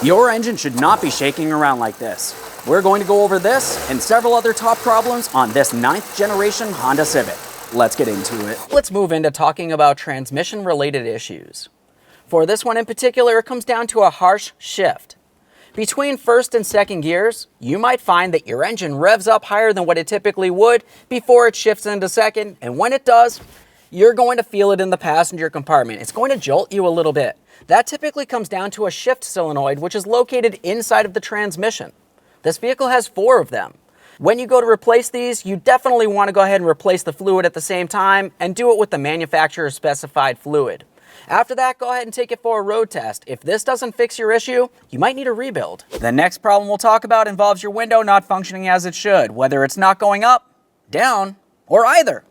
Your engine should not be shaking around like this. We're going to go over this and several other top problems on this 9th generation Honda Civic. Let's get into it. Let's move into talking about transmission related issues. For this one in particular, it comes down to a harsh shift. Between first and second gears, you might find that your engine revs up higher than what it typically would before it shifts into second, and when it does, you're going to feel it in the passenger compartment. It's going to jolt you a little bit. That typically comes down to a shift solenoid, which is located inside of the transmission. This vehicle has 4 of them. When you go to replace these, you definitely want to go ahead and replace the fluid at the same time and do it with the manufacturer specified fluid. After that, go ahead and take it for a road test. If this doesn't fix your issue, you might need a rebuild. The next problem we'll talk about involves your window not functioning as it should, whether it's not going up, down, or either.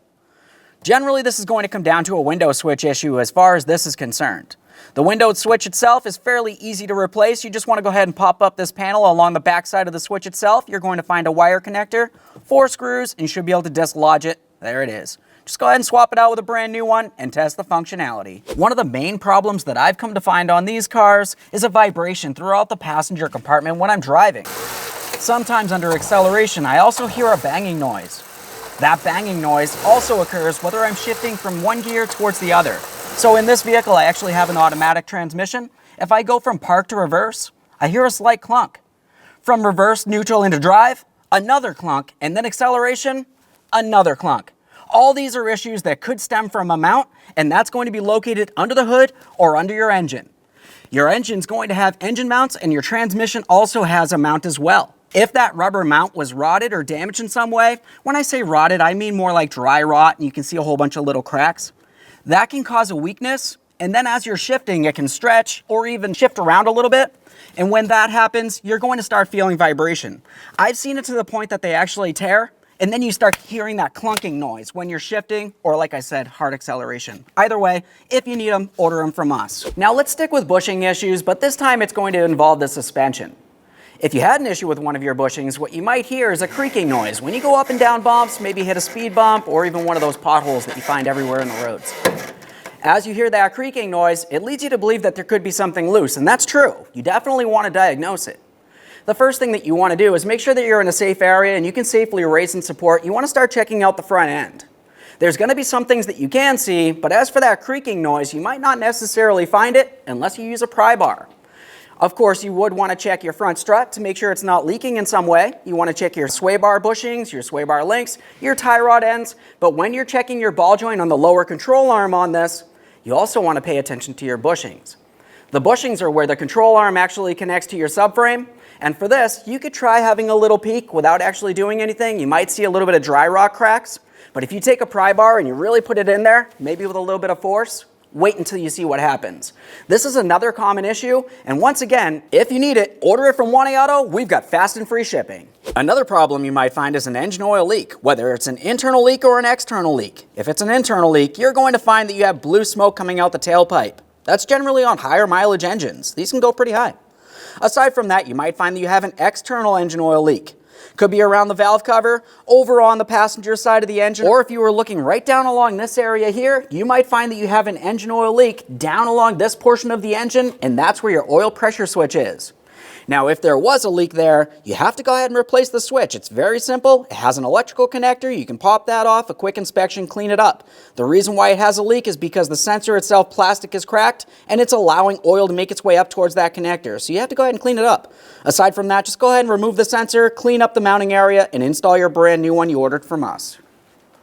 Generally, this is going to come down to a window switch issue as far as this is concerned. The window switch itself is fairly easy to replace. You just want to go ahead and pop up this panel along the back side of the switch itself. You're going to find a wire connector, 4 screws, and you should be able to dislodge it. There it is. Just go ahead and swap it out with a brand new one and test the functionality. One of the main problems that I've come to find on these cars is a vibration throughout the passenger compartment when I'm driving. Sometimes under acceleration, I also hear a banging noise. That banging noise also occurs whether I'm shifting from one gear towards the other. So in this vehicle, I actually have an automatic transmission. If I go from park to reverse, I hear a slight clunk. From reverse, neutral into drive, another clunk, and then acceleration, another clunk. All these are issues that could stem from a mount, and that's going to be located under the hood or under your engine. Your engine's going to have engine mounts, and your transmission also has a mount as well. If that rubber mount was rotted or damaged in some way, when I say rotted, I mean more like dry rot, and you can see a whole bunch of little cracks. That can cause a weakness, and then as you're shifting, it can stretch or even shift around a little bit. And when that happens, you're going to start feeling vibration. I've seen it to the point that they actually tear, and then you start hearing that clunking noise when you're shifting, or like I said, hard acceleration. Either way, if you need them, order them from us. Now let's stick with bushing issues, but this time it's going to involve the suspension. If you had an issue with one of your bushings, what you might hear is a creaking noise. When you go up and down bumps, maybe hit a speed bump, or even one of those potholes that you find everywhere in the roads. As you hear that creaking noise, it leads you to believe that there could be something loose, and that's true. You definitely want to diagnose it. The first thing that you want to do is make sure that you're in a safe area and you can safely raise and support. You want to start checking out the front end. There's going to be some things that you can see, but as for that creaking noise, you might not necessarily find it unless you use a pry bar. Of course, you would want to check your front strut to make sure it's not leaking in some way. You want to check your sway bar bushings, your sway bar links, your tie rod ends. But when you're checking your ball joint on the lower control arm on this, you also want to pay attention to your bushings. The bushings are where the control arm actually connects to your subframe. And for this, you could try having a little peek without actually doing anything. You might see a little bit of dry rot cracks. But if you take a pry bar and you really put it in there, maybe with a little bit of force, wait until you see what happens. This is another common issue, and once again, if you need it, order it from 1A Auto. We've got fast and free shipping. Another problem you might find is an engine oil leak, whether it's an internal leak or an external leak. If it's an internal leak, you're going to find that you have blue smoke coming out the tailpipe. That's generally on higher mileage engines. These can go pretty high. Aside from that, you might find that you have an external engine oil leak. Could be around the valve cover, over on the passenger side of the engine, or if you were looking right down along this area here, you might find that you have an engine oil leak down along this portion of the engine, and that's where your oil pressure switch is. Now, if there was a leak there, you have to go ahead and replace the switch. It's very simple. It has an electrical connector. You can pop that off, a quick inspection, clean it up. The reason why it has a leak is because the sensor itself, plastic, is cracked, and it's allowing oil to make its way up towards that connector. So you have to go ahead and clean it up. Aside from that, just go ahead and remove the sensor, clean up the mounting area, and install your brand new one you ordered from us.